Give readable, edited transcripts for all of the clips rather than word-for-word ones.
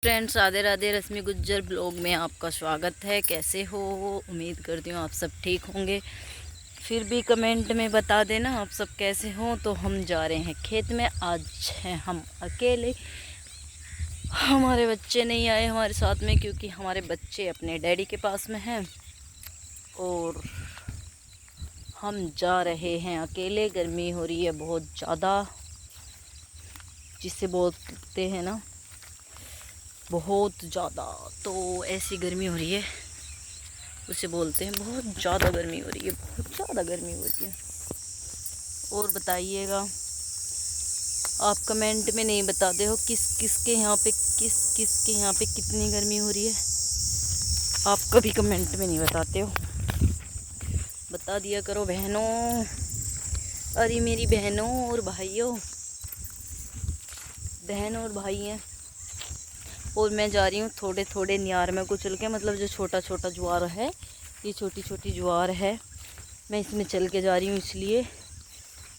Friends, Radhe Radhe. रश्मि Gujjar blog में आपका स्वागत है। कैसे हो? उम्मीद करती हूँ आप सब ठीक होंगे। फिर भी कमेंट में बता देना आप सब कैसे हो। तो हम जा रहे हैं खेत में। आज हैं हम अकेले, हमारे बच्चे नहीं आए हमारे साथ में क्योंकि हमारे बच्चे अपने डैडी के पास में हैं और हम जा रहे हैं अकेले। गर्मी हो रही है बहुत ज़्यादा, जिसे बोलते हैं ना बहुत ज़्यादा। तो ऐसी गर्मी हो रही है, उसे बोलते हैं बहुत ज़्यादा गर्मी हो रही है, बहुत ज़्यादा गर्मी हो रही है। और बताइएगा, आप कमेंट में नहीं बताते हो किस किस के यहाँ पे कितनी गर्मी हो रही है। आप कभी कमेंट में नहीं बताते हो, बता दिया करो बहनों। अरे मेरी बहनों और भाइयों, बहन और भाई हैं। और मैं जा रही हूँ थोड़े थोड़े नियार में कुचल के, मतलब जो छोटा छोटा ज्वार है, ये छोटी छोटी ज्वार है, मैं इसमें चल के जा रही हूँ इसलिए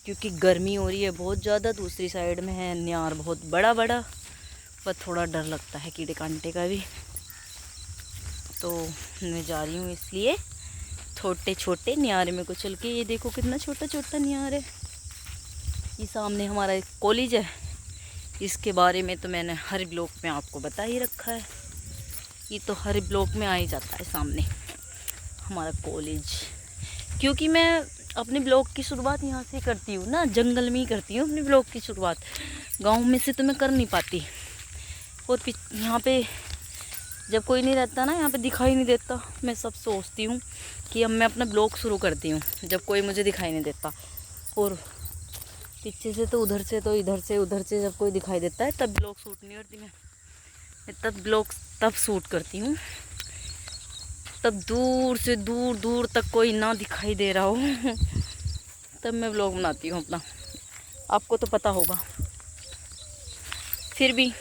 क्योंकि गर्मी हो रही है बहुत ज़्यादा। दूसरी साइड में है नियार बहुत बड़ा बड़ा, पर थोड़ा डर लगता है कीड़े कांटे का भी। तो मैं जा रही हूँ इसलिए छोटे छोटे नियार में कुचल के। ये देखो कितना छोटा छोटा नियार है। ये सामने हमारा एक कॉलेज है, इसके बारे में तो मैंने हर ब्लॉग में आपको बता ही रखा है। ये तो हर ब्लॉग में आ ही जाता है सामने हमारा कॉलेज, क्योंकि मैं अपने ब्लॉग की शुरुआत यहाँ से करती हूँ ना, जंगल में ही करती हूँ अपने ब्लॉग की शुरुआत। गांव में से तो मैं कर नहीं पाती। और यहाँ पे जब कोई नहीं रहता ना, यहाँ पे दिखाई नहीं देता, मैं सब सोचती हूँ कि अब मैं अपना ब्लॉग शुरू करती हूँ जब कोई मुझे दिखाई नहीं देता। और पीछे से तो उधर से, तो इधर से उधर से जब कोई दिखाई देता है तब ब्लॉग शूट नहीं करती मैं तब ब्लॉग तब शूट करती हूँ तब दूर से दूर दूर तक कोई ना दिखाई दे रहा हो तब मैं ब्लॉग बनाती हूँ अपना। आपको तो पता होगा। फिर भी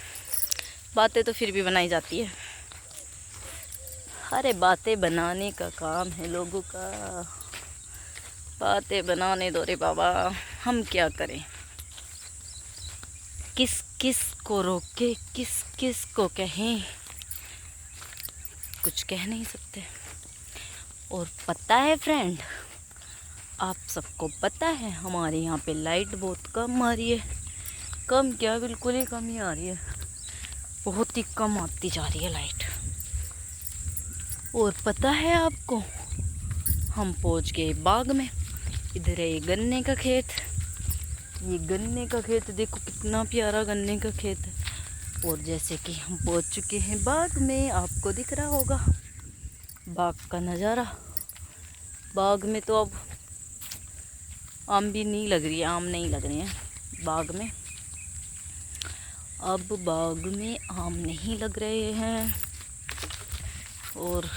बातें तो फिर भी बनाई जाती है। अरे बातें बनाने का काम है लोगों का, बातें बनाने दो रे बाबा, हम क्या करें। किस किस को रोके, किस किस को कहें, कुछ कह नहीं सकते। और पता है फ्रेंड, आप सबको पता है हमारे यहाँ पे लाइट बहुत कम आ रही है। कम क्या, बिल्कुल ही कम ही आ रही है, बहुत ही कम आती जा रही है लाइट। और पता है आपको, हम पहुँच गए बाग में। इधर है ये गन्ने का खेत, ये गन्ने का खेत देखो कितना प्यारा गन्ने का खेत है। और जैसे कि हम पहुँच चुके हैं बाग में, आपको दिख रहा होगा बाग का नज़ारा। बाग में तो अब आम भी नहीं लग रही है, आम नहीं लग रहे हैं बाग में। अब बाग में आम नहीं लग रहे हैं। और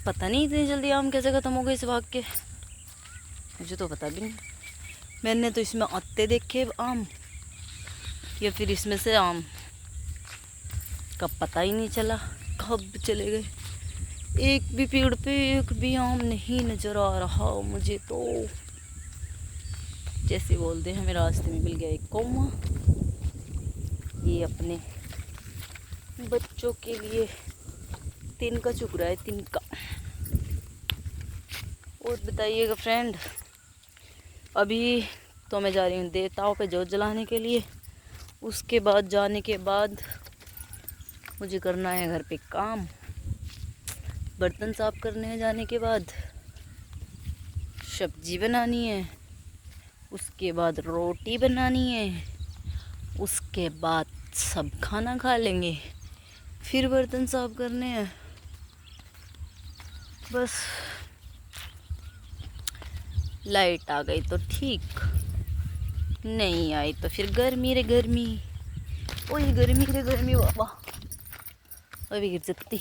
पता नहीं इतनी जल्दी आम कैसे ख़त्म हो गए इस बाग के, मुझे तो पता भी नहीं। मैंने तो इसमें आते देखे आम, या फिर इसमें से आम कब पता ही नहीं चला, कब चले गए। एक भी पेड़ पे एक भी आम नहीं नज़र आ रहा मुझे तो। जैसे बोलते हैं हमें रास्ते में मिल गया एक कौवा, ये अपने बच्चों के लिए तिनका चुग रहा है, तिनका। और बताइएगा फ्रेंड, अभी तो मैं जा रही हूँ देवताओं पे जोत जलाने के लिए। उसके बाद जाने के बाद मुझे करना है घर पे काम, बर्तन साफ करने हैं। जाने के बाद सब्जी बनानी है, उसके बाद रोटी बनानी है, उसके बाद सब खाना खा लेंगे, फिर बर्तन साफ करने हैं। बस लाइट आ गई तो ठीक, नहीं आई तो फिर गर्मी रे गर्मी, ओए गर्मी रे गर्मी बाबा, अभी गिर सकती।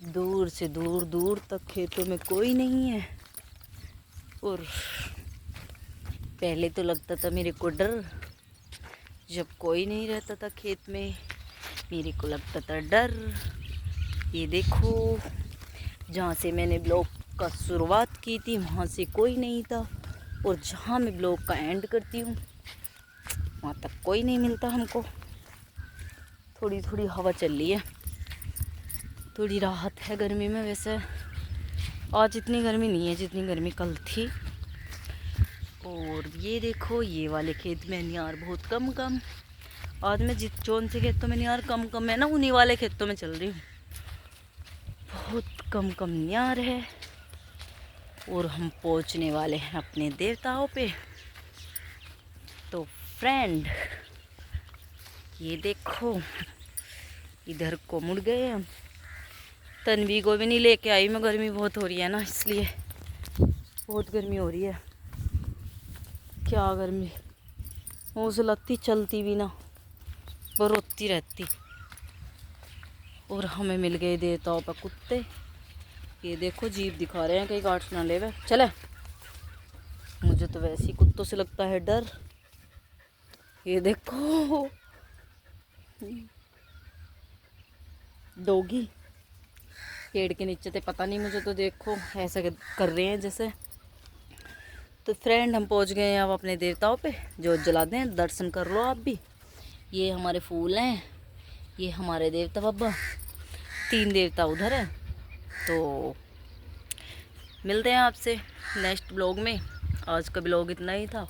दूर से दूर दूर तक खेतों में कोई नहीं है। और पहले तो लगता था मेरे को डर, जब कोई नहीं रहता था खेत में मेरे को लगता था डर। ये देखो, जहाँ से मैंने ब्लॉग का शुरुआत की थी वहाँ से कोई नहीं था, और जहाँ मैं ब्लॉग का एंड करती हूँ वहाँ तक कोई नहीं मिलता हमको। थोड़ी थोड़ी हवा चल रही है, थोड़ी राहत है गर्मी में। वैसे आज इतनी गर्मी नहीं है जितनी गर्मी कल थी। और ये देखो, ये वाले खेत में नियार बहुत कम कम। आज मैं जित जौन से खेतों में नियार कम कम है ना, उन्हीं वाले खेतों में चल रही हूँ। बहुत कम कम नियार है। और हम पहुँचने वाले हैं अपने देवताओं पे। तो फ्रेंड, ये देखो, इधर को मुड़ गए हम। तन्वी को भी नहीं लेके आई मैं, गर्मी बहुत हो रही है ना, इसलिए। बहुत गर्मी हो रही है, क्या गर्मी। हौसलती चलती भी ना, रोती रहती। और हमें मिल गए देवताओं पर कुत्ते। ये देखो, जीभ दिखा रहे हैं कहीं काट ना ले। चले, मुझे तो वैसे ही कुत्तों से लगता है डर। ये देखो, डोगी पेड़ के नीचे थे, पता नहीं मुझे तो। देखो ऐसा कर रहे हैं जैसे। तो फ्रेंड, हम पहुंच गए हैं अब अपने देवताओं पे। जोत जला दें, दर्शन कर लो आप भी। ये हमारे फूल हैं, ये हमारे देवता बाबा। 3 देवता उधर है। तो मिलते हैं आपसे नेक्स्ट ब्लॉग में। आज का ब्लॉग इतना ही था।